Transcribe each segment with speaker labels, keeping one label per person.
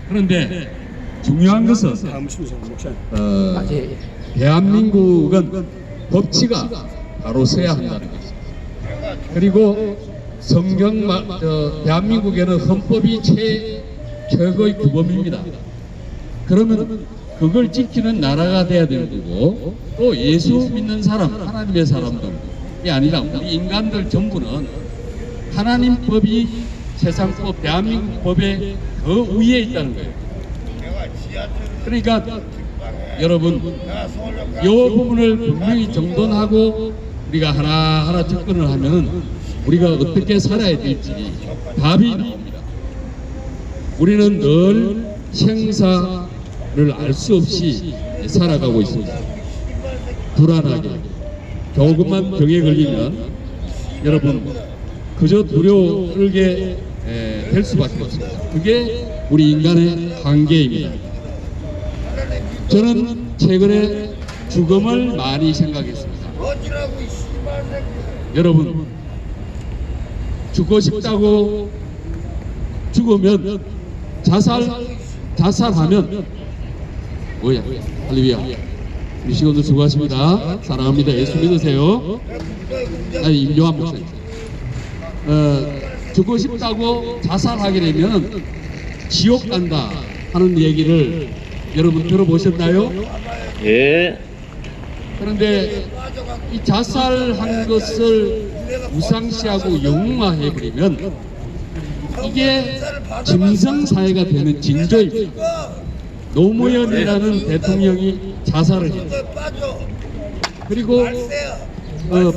Speaker 1: 그런데 중요한 것은 대한민국은 법치가 바로 서야 한다는 것입니다. 그리고 대한민국에는 헌법이 최고의 규범입니다. 그러면 그걸 지키는 나라가 돼야 되는 거고, 또 예수 믿는 사람, 하나님의 사람들이 아니라 우리 인간들 전부는 하나님 법이 세상법, 대한민국 법에 더 위에 있다는 거예요. 그러니까 여러분, 이 부분을 분명히 정돈하고 우리가 하나하나 접근을 하면 우리가 어떻게 살아야 될지 답이 나옵니다. 우리는 늘 생사를 알 수 없이 살아가고 있습니다. 불안하게. 조금만 병에 걸리면 여러분 그저 두려울게 될 수밖에 없습니다. 그게 우리 인간의 한계입니다. 저는 최근에 죽음을 많이 생각했습니다. 여러분, 죽고 싶다고 죽으면 자살하면 뭐야? 할렐루야. 우리 시간도 수고하십니다. 사랑합니다. 예수 믿으세요. 아니, 임요한 목사님. 죽고 싶다고 자살하게 되면 지옥 간다 하는 얘기를 여러분 들어보셨나요?
Speaker 2: 예.
Speaker 1: 그런데 이 자살한 것을 우상시하고 영웅화해버리면 이게 짐승사회가 되는 징조입니다. 노무현이라는 대통령이 자살을 했어요. 그리고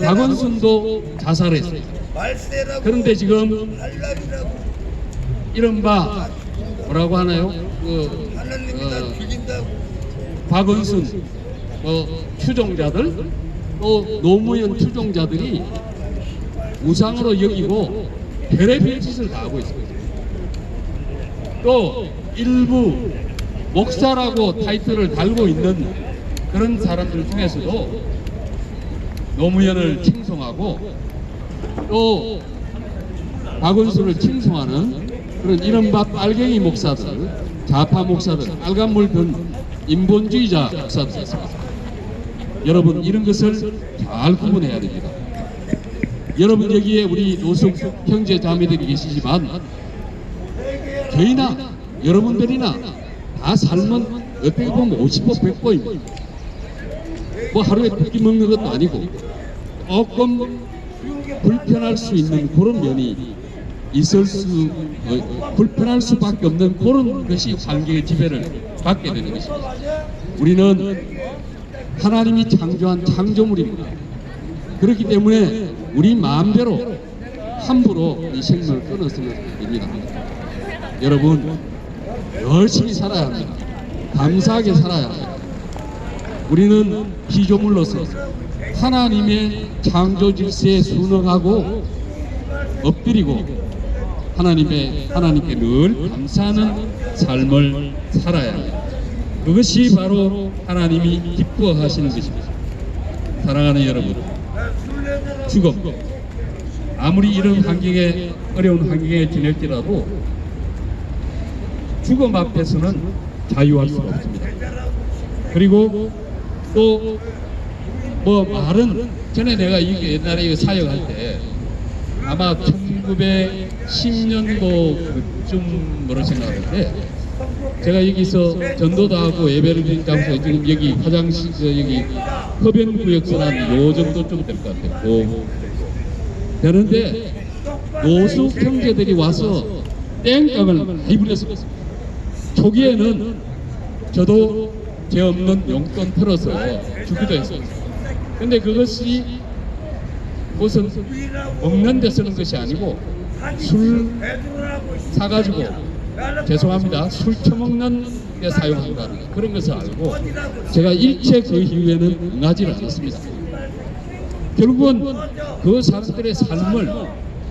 Speaker 1: 박원순도 자살했어요. 그런데 지금 이른바 뭐라고 하나요? 박원순 추종자들, 또 노무현 추종자들이 우상으로 여기고 별의별 짓을 다 하고 있습니다. 또 일부 목사라고 타이틀을 달고 있는 그런 사람들 중에서도 노무현을 칭송하고 또 박원순을 칭송하는 그런 이른바 빨갱이 목사들, 좌파 목사들, 빨간물 든 인본주의자 목사들 있습니다. 여러분, 이런 것을 잘 구분해야 됩니다. 여러분, 여기에 우리 노숙 형제 자매들이 계시지만 저희나 여러분들이나 다 삶은 어떻게 보면 50보 100보입니다. 뭐 하루에 두 끼 먹는 것도 아니고 조금 불편할 수 있는 그런 면이 불편할 수밖에 없는 그런 것이 환경의 지배를 받게 되는 것입니다. 우리는 하나님이 창조한 창조물입니다. 그렇기 때문에 우리 마음대로 함부로 이 생명을 끊어서는 안 됩니다. 여러분, 열심히 살아야 합니다. 감사하게 살아야 합니다. 우리는 피조물로서 하나님의 창조 질서에 순응하고 엎드리고 하나님께 늘 감사하는 삶을 살아야 합니다. 그것이 바로 하나님이 기뻐하시는 것입니다. 사랑하는 여러분, 죽음, 아무리 이런 환경에, 어려운 환경에 지낼지라도 죽음 앞에서는 자유할 수가 없습니다. 그리고 또 뭐 말은 전에 내가 이게 옛날에 이거 사역할 때 아마 1910년도 그쯤으로 생각하는데 제가 여기서 전도도 하고 예배를 드린 장소 지금 여기 화장실 여기 흡연구역선 요 정도쯤 될 것 같아요. 그런데 노숙 형제들이 와서 땡깡을 많이 부렸습니다. 초기에는 저도 죄 없는 용돈 털어서 주기도 했어요. 근데 그것이 무슨 먹는 데 쓰는 것이 아니고 술 사가지고 죄송합니다. 술 처먹는 데 사용한다는 그런 것을 알고 제가 일체 그 이후에는 응하지를 않았습니다. 결국은 그 사람들의 삶을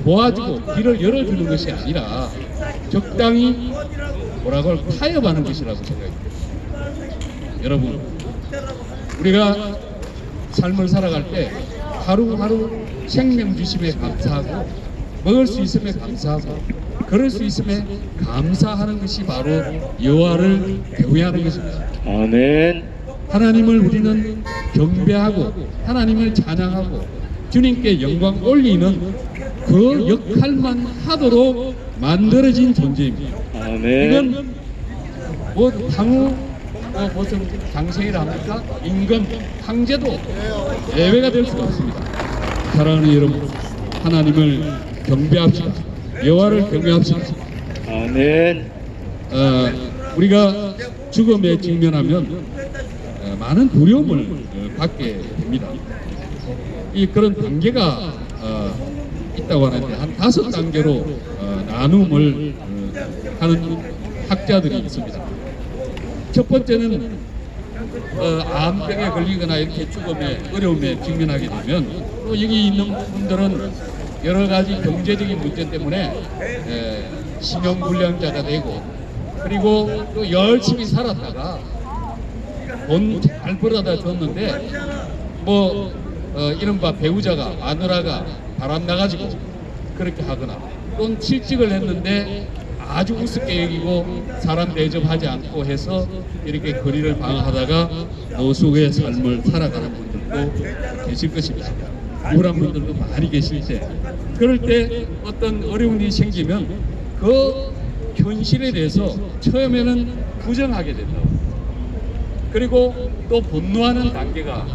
Speaker 1: 도와주고 길을 열어주는 것이 아니라 적당히 뭐라고 타협하는 것이라고 생각합니다. 여러분, 우리가 삶을 살아갈 때 하루하루 생명 주심에 감사하고 먹을 수 있음에 감사하고 그럴 수 있음에 감사하는 것이 바로 여호와를 경외하는 것입니다.
Speaker 2: 아멘.
Speaker 1: 하나님을 우리는 경배하고 하나님을 찬양하고 주님께 영광 올리는 그 역할만 하도록 만들어진 존재입니다.
Speaker 2: 아멘.
Speaker 1: 이건 뭐 당우 무슨 장생이라 합니까? 임금, 황제도 예외가 될 수가 없습니다. 사랑하는 여러분, 하나님을 경배합시다. 여호와를 경외합시다.
Speaker 2: 아멘.
Speaker 1: 우리가 죽음에 직면하면 많은 두려움을 받게 됩니다. 그런 단계가 있다고 하는데 한 5단계로 나눔을 하는 학자들이 있습니다. 첫 번째는 암병에 걸리거나 이렇게 죽음에 어려움에 직면하게 되면 또 여기 있는 분들은 여러 가지 경제적인 문제 때문에 신용불량자가 되고 그리고 또 열심히 살았다가 돈 잘 벌어다 줬는데 뭐 이른바 배우자가 마누라가 바람 나가지고 그렇게 하거나 또는 실직을 했는데 아주 우습게 여기고 사람 대접하지 않고 해서 이렇게 거리를 방황하다가 노숙의 삶을 살아가는 분들도 계실 것입니다. 우울한 분들도 많이 계실 때 그럴 때 어떤 어려운 일이 생기면 그 현실에 대해서 처음에는 부정하게 된다. 그리고 또 분노하는 단계가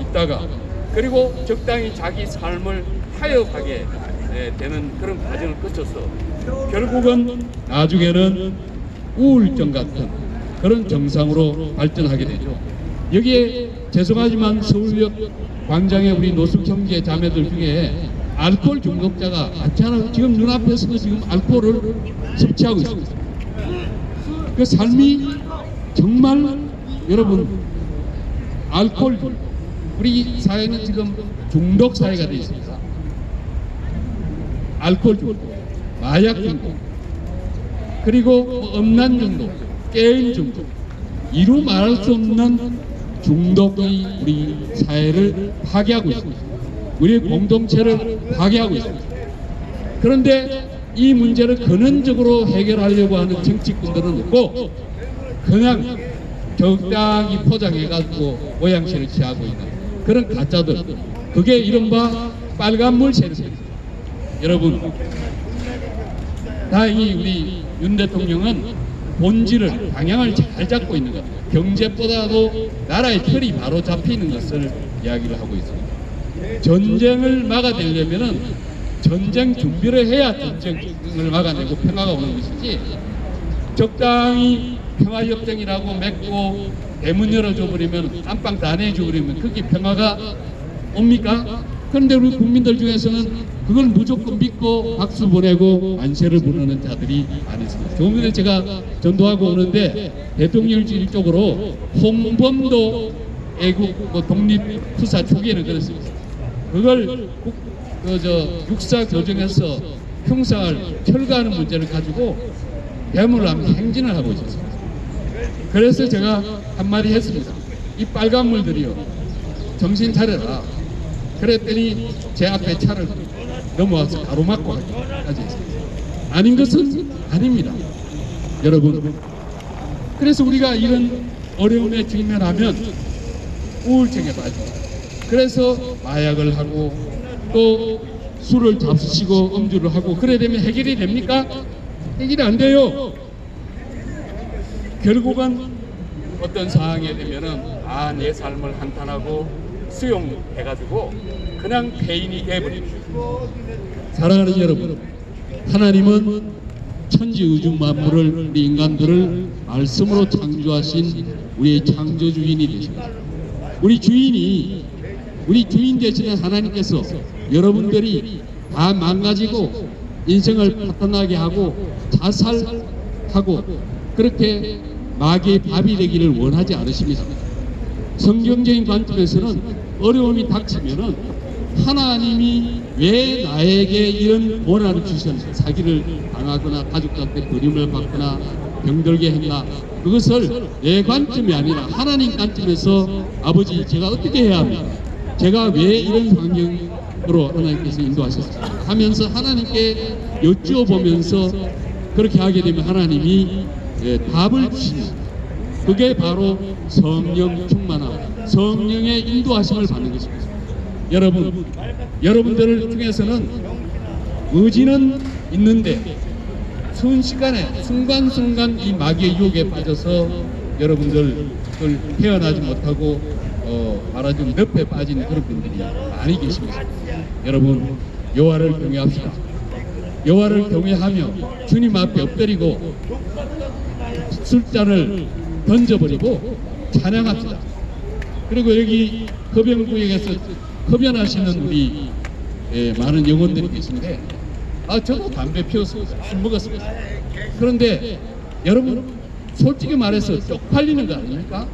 Speaker 1: 있다가 그리고 적당히 자기 삶을 타협하게 되는 그런 과정을 거쳐서 결국은 나중에는 우울증 같은 그런 증상으로 발전하게 되죠. 여기에 죄송하지만 서울역 광장에 우리 노숙 형제 자매들 중에 알코올 중독자가 많잖아요. 지금 눈앞에서도 지금 알코올을 섭취하고 있습니다. 그 삶이 정말 여러분 알코올 우리 사회는 지금 중독 사회가 되어 있습니다. 알코올 중독, 마약 중독, 그리고 음란 중독, 게임 중독, 이루 말할 수 없는 중독이 우리 사회를 파괴하고 있습니다. 우리의 공동체를 파괴하고 있습니다. 그런데 이 문제를 근원적으로 해결하려고 하는 정치꾼들은 없고 그냥 적당히 포장해가지고 모양새를 취하고 있는 그런 가짜들, 그게 이른바 빨간물 세력입니다. 여러분, 다행히 우리 윤 대통령은 본질을 방향을 잘 잡고 있는 것, 경제보다도 나라의 틀이 바로 잡히는 것을 이야기를 하고 있습니다. 전쟁을 막아내려면은 전쟁 준비를 해야 전쟁을 막아내고 평화가 오는 것이지, 적당히 평화협정이라고 맺고 대문 열어줘 버리면, 안방 다 내줘 버리면 그게 평화가 옵니까? 그런데 우리 국민들 중에서는 그걸 무조건 믿고 박수 보내고 만세를 부르는 자들이 많이 있습니다. 조금 전에 제가 전도하고 오는데 대통령실 쪽으로 홍범도 애국 독립투사 초기에는 그랬습니다. 그걸 육사 교정에서 형사를 철거하는 문제를 가지고 대문을 하면서 행진을 하고 있었습니다. 그래서 제가 한마디 했습니다. 이 빨간 물들이요, 정신 차려라. 그랬더니 제 앞에 차를 넘어와서 가로막고 하지 했습니다. 아닌 것은 아닙니다, 여러분. 그래서 우리가 이런 어려움에 직면하면 우울증에 빠집니다. 그래서 마약을 하고 또 술을 잡수시고 음주를 하고 그래야 되면 해결이 됩니까? 해결이 안 돼요. 결국은 어떤 상황에 되면은 내 삶을 한탄하고 수용해가지고 그냥 폐인이 돼버립니다. 사랑하는 여러분, 하나님은 천지우주 만물을, 우리 인간들을 말씀으로 창조하신 우리의 창조주인이 되십니다. 우리 주인 되시는 하나님께서 여러분들이 다 망가지고 인생을 파탄나게 하고 자살하고 그렇게 마귀의 밥이 되기를 원하지 않으십니다. 성경적인 관점에서는 어려움이 닥치면은 하나님이 왜 나에게 이런 고난을 주셨나, 사기를 당하거나 가족한테 버림을 받거나 병들게 했나, 그것을 내 관점이 아니라 하나님 관점에서 아버지, 제가 어떻게 해야 합니까? 제가 왜 이런 환경에 사람으로 하나님께서 인도하셨습니다. 하면서 하나님께 여쭈어보면서 그렇게 하게 되면 하나님이 답을 주십니다. 그게 바로 성령 충만함, 성령의 인도하심을 받는 것입니다. 여러분들 중에서는 의지는 있는데 순식간에 순간순간 이 마귀의 유혹에 빠져서 여러분들 헤어나지 못하고 말하자면 늪에 빠진 그런 분들이 많이 계십니다. 여러분, 여호와를 경외합시다. 여호와를 경외하며 주님 앞에 엎드리고 술잔을 던져버리고 찬양합시다. 그리고 여기 흡연구역에서 흡연하시는 우리 많은 영혼들이 계신데 저도 담배 피웠습니다. 술 먹었습니다. 그런데 여러분 솔직히 말해서 쪽팔리는 거 아닙니까?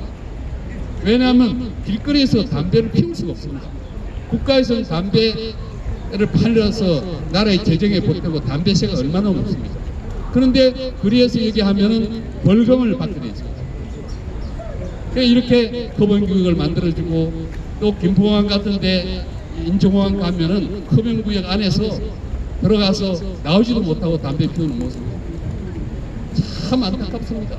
Speaker 1: 왜냐하면 길거리에서 담배를 피울 수가 없습니다. 국가에서는 담배를 팔려서 나라의 재정에 보태고 담배세가 얼마나 높습니다. 그런데 거리에서 얘기하면은 벌금을 받게 되어 있습니다. 이렇게 흡연구역을 만들어주고 또 김포공항 같은데 인천공항 가면은 흡연구역 안에서 들어가서 나오지도 못하고 담배 피우는 모습 참 안타깝습니다.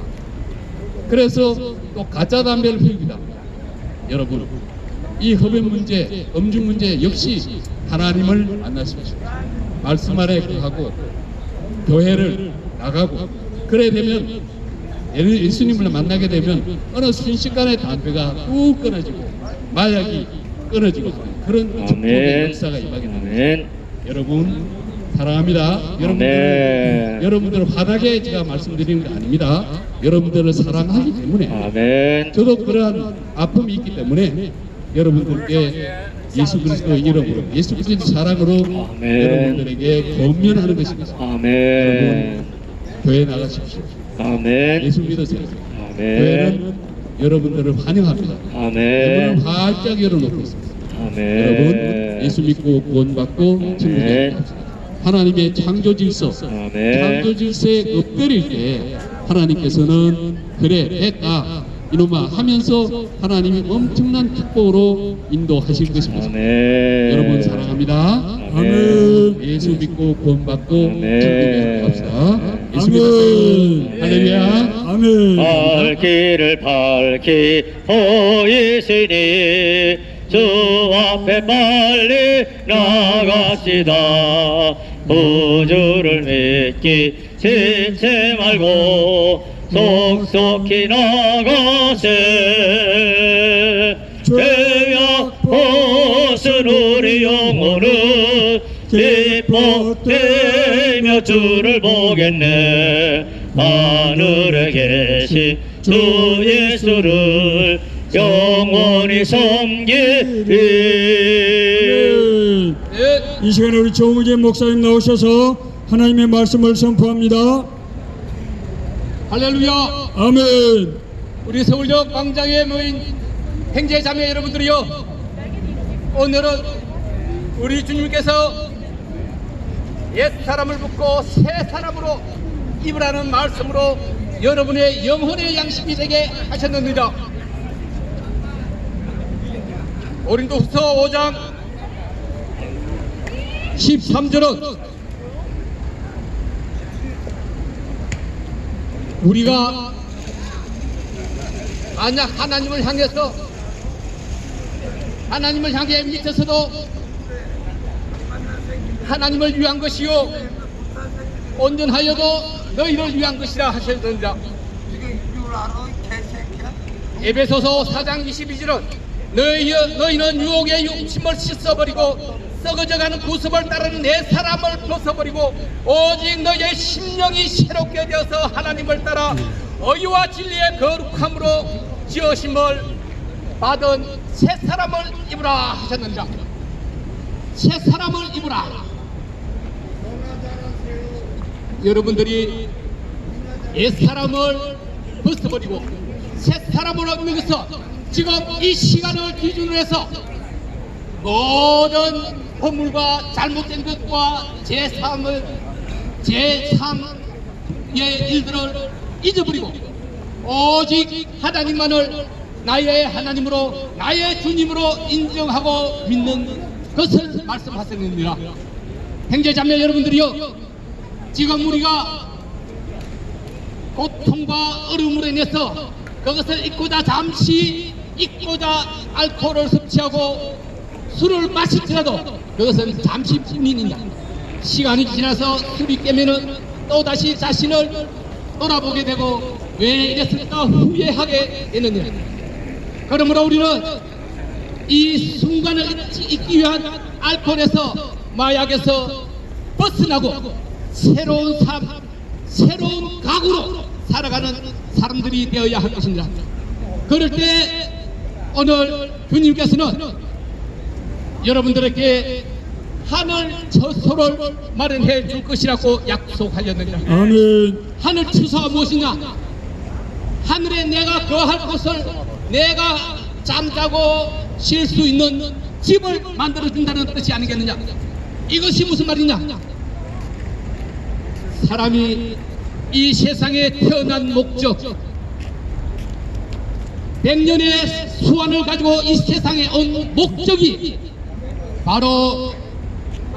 Speaker 1: 그래서 또 가짜 담배를 피웁니다. 여러분, 이 흡연 문제, 음주 문제 역시 하나님을 만나십시오. 말씀 안에 하고 교회를 나가고 그래 되면 예수님을 만나게 되면 어느 순식간에 담배가 뚝 끊어지고 마약이 끊어지고 그런 축복의 역사가 임하게 됩니다. 여러분 사랑합니다. 여러분들 화나게 제가 말씀드리는 게 아닙니다. 여러분들을 사랑하기 때문에 저도 그러한 아픔이 있기 때문에 여러분들께 예수 그리스도의 이름으로 예수 그리스도의 사랑으로 여러분들에게 권면하는 것입니다. 여러분 교회 나가십시오. 예수 믿으세요. 교회는 여러분들을 환영합니다. 문을 활짝 열어놓고 있습니다. 여러분 예수 믿고 구원받고 천국에 갑시다. 하나님의 창조 질서, 창조 질서에 엎드릴 때 하나님께서는 그래 했다 이놈아 하면서 하나님이 엄청난 축복으로 인도하실 것입니다. 여러분 사랑합니다. 아멘. 예수 믿고 구원받고 천국에 갑시다. 예수 믿으세요. 할렐루야. 아멘.
Speaker 2: 발길을 밝히 보이시니 주 앞에 빨리 나갑시다. 구주를 믿기 지체 말고 속속히 나가세. 죄악 벗은 우리 영혼은 기뻐되며 주를 보겠네. 하늘에 계신 주 예수를 영원히 섬기리.
Speaker 3: 이 시간에 우리 조무재 목사님 나오셔서 하나님의 말씀을 선포합니다.
Speaker 4: 할렐루야.
Speaker 3: 아멘.
Speaker 4: 우리 서울역 광장에 모인 형제 자매 여러분들이여, 오늘은 우리 주님께서 옛 사람을 붓고 새 사람으로 입으라는 말씀으로 여러분의 영혼의 양식이 되게 하셨느니라. 고린도후서 5장 13절은 우리가 만약 하나님을 향해 미쳐서도 하나님을 위한 것이요 온전하여도 너희를 위한 것이라 하셨느니라. 에베소서 4장 22절은 너희는 유혹의 욕심을 씻어버리고 썩어져가는 구습을 따르는 내 사람을 벗어버리고 오직 너희의 심령이 새롭게 되어서 하나님을 따라 의와 진리의 거룩함으로 지으심을 받은 새 사람을 입으라 하셨느니라. 새 사람을 입으라. 여러분들이 옛 사람을 벗어버리고 새 사람을 입는 것은 지금 이 시간을 기준으로 해서 모든 허물과 잘못된 것과 제3의 일들을 잊어버리고 오직 하나님만을 나의 하나님으로 나의 주님으로 인정하고 믿는 그것을 말씀하셨느니라. 형제자매 여러분들이요, 지금 우리가 고통과 어려움으로 인해서 그것을 잊고자 잠시 잊고자 알코올을 섭취하고 술을 마실지라도 그것은 잠시뿐이니라. 시간이 지나서 술이 깨면은 또다시 자신을 돌아보게 되고 왜 이랬을까 후회하게 되느냐. 그러므로 우리는 이 순간을 잊기 위한 알코올에서 마약에서 벗어나고 새로운 삶, 새로운 각오로 살아가는 사람들이 되어야 할 것입니다. 그럴 때 오늘 주님께서는 여러분들에게 하늘 처소를 마련해 줄 것이라고 약속하셨느니라.
Speaker 3: 아멘.
Speaker 4: 하늘 처소가 무엇이냐? 하늘에 내가 거할 곳을 내가 잠자고 쉴 수 있는 집을 만들어준다는 뜻이 아니겠느냐? 이것이 무슨 말이냐? 사람이 이 세상에 태어난 목적, 100년의 수완을 가지고 이 세상에 온 목적이 바로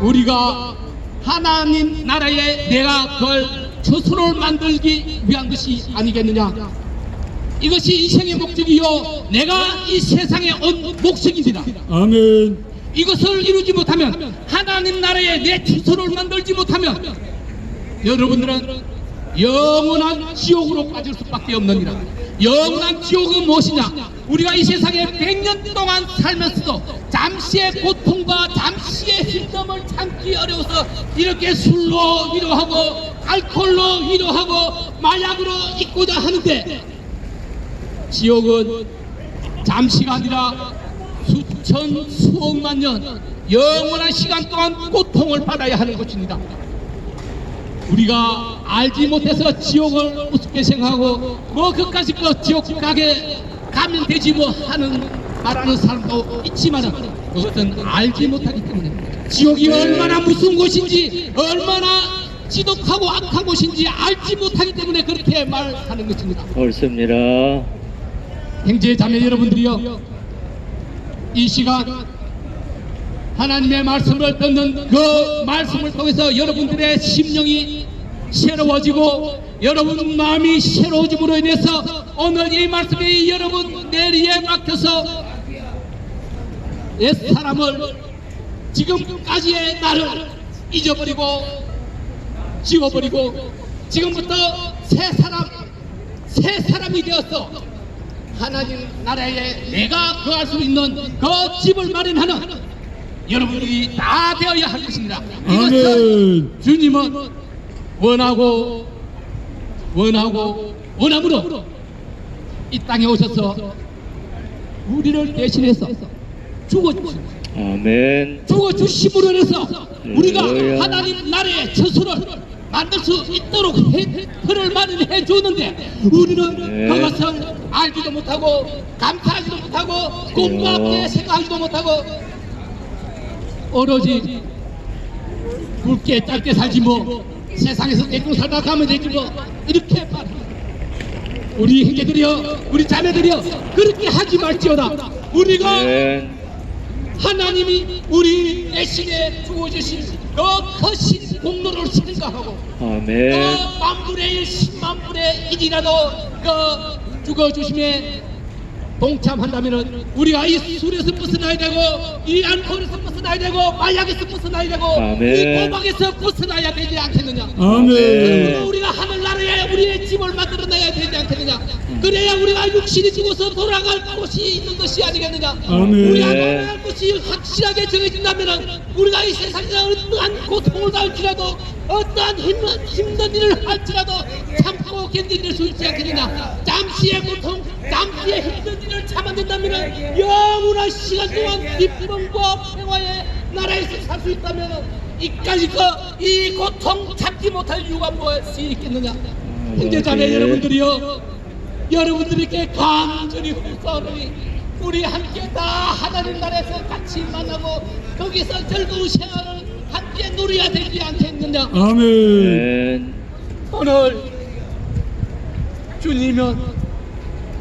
Speaker 4: 우리가 하나님 나라에 내가 그걸 처소를 만들기 위한 것이 아니겠느냐. 이것이 인생의 목적이요, 내가 이 세상에 온 목적입니다.
Speaker 3: 아멘.
Speaker 4: 이것을 이루지 못하면, 하나님 나라에 내 처소를 만들지 못하면 여러분들은 영원한 지옥으로 빠질 수밖에 없느니라. 영원한 지옥은 무엇이냐? 우리가 이 세상에 100년 동안 살면서도 잠시의 고통과 잠시의 힘듦을 참기 어려워서 이렇게 술로 위로하고 알코올로 위로하고 마약으로 잊고자 하는데, 지옥은 잠시가 아니라 수천 수억만 년 영원한 시간 동안 고통을 받아야 하는 것입니다. 우리가 알지 못해서 지옥을 우습게 생각하고 뭐 그까짓 거 지옥 가게 가면 되지 뭐 하는 말하는 사람도 있지만 그것은 알지 못하기 때문에, 지옥이 얼마나 무서운 곳인지 얼마나 지독하고 악한 곳인지 알지 못하기 때문에 그렇게 말하는 것입니다.
Speaker 2: 옳습니다.
Speaker 4: 형제 자매 여러분들이요, 이 시간 하나님의 말씀을 듣는 그 말씀을 통해서 여러분들의 심령이 새로워지고 여러분 마음이 새로워짐으로 인해서 오늘 이 말씀이 여러분 내리에 막혀서 옛 사람을, 지금까지의 나를 잊어버리고 지워버리고 지금부터 새 사람이 되어서 하나님 나라에 내가 거할 수 있는 그 집을 마련하는 여러분들이 다 되어야 할 것입니다. 이것을
Speaker 3: 아멘.
Speaker 4: 주님은 원함으로 이 땅에 오셔서 우리를 대신해서 죽어주심으로 인해서 우리가 하나님 나라의 처소를 만들 수 있도록 그를 마련해 주었는데, 우리는 그것을 알지도 못하고 감사하지도 못하고 꿈과 함께 생각하지도 못하고 오로지 굵게 짧게 살지 뭐, 세상에서 대충 살다 가면 되지 뭐, 이렇게 말합니다. 우리 형제들이여, 우리 자매들이여, 그렇게 하지 말지어다. 우리가 하나님이 우리 대신에 주어주신 그 거신 공로를 생각하고 그 만분의 1, 10만분의 1이라도 그 죽어주심에 동참한다면은 우리가 이 술에서 벗어나야 되고 이 알코올에서 벗어나야 되고 마약에서 벗어나야 되고 이 도박에서 벗어나야 되지 않겠느냐. 그리고 우리가 하늘나라에 우리의 집을 만들어내야 되지 않겠느냐. 그래야 우리가 육신이 죽어서 돌아갈 곳이 있는 것이 아니겠느냐. 우리가 돌아갈 곳이 확실하게 정해진다면은 우리가 이 세상에서 어떠한 고통을 당할지라도 어떠한 힘든 일을 할지라도 참고 견딜 수 있지 않겠느냐. 잠시의 고통, 잠시의 힘든 일을 참아낸다면 영원한 시간 동안 기쁨과 평화의 나라에서 살 수 있다면 이까지 이 고통 참지 못할 이유가 무엇이 있겠느냐. 형제자매 여러분들이요, 여러분들에게 간절히 후원하니 우리 함께 다 하나님 나라에서 같이 만나고 거기서 즐거운 생활을 함께 누려야 되지 않겠느냐.
Speaker 3: 아멘.
Speaker 4: 오늘 주님은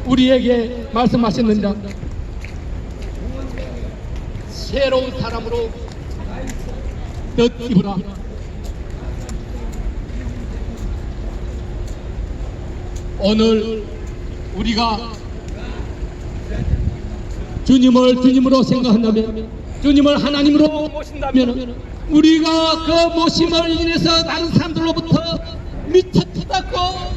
Speaker 4: 우리에게 말씀하셨느니라. 새로운 사람으로 뜻기부라. 오늘 우리가 주님을 주님으로 생각한다면, 주님을 하나님으로 모신다면, 우리가 그 모심을 인해서 다른 사람들로부터 미쳤다고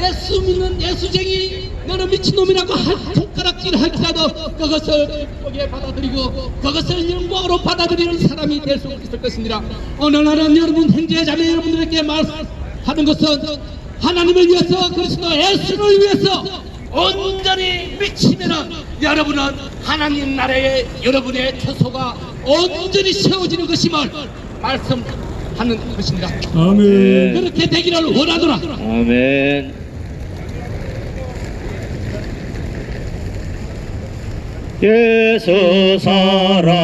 Speaker 4: 예수 믿는 예수쟁이 너는 미친놈이라고 한 손가락질 할지라도 그것을 기쁘게 받아들이고 그것을 영광으로 받아들이는 사람이 될 수 있을 것입니다. 오늘날은 여러분 형제 자매 여러분들에게 말하는 것은 하나님을 위해서, 그리스도 예수를 위해서 온전히 미치면은 여러분은 하나님 나라의 여러분의 처소가 온전히 세워지는 것임을 말씀하는 것입니다.
Speaker 3: 아멘.
Speaker 4: 그렇게 되기를 원하노라.
Speaker 2: 아멘. 예수 사랑하심은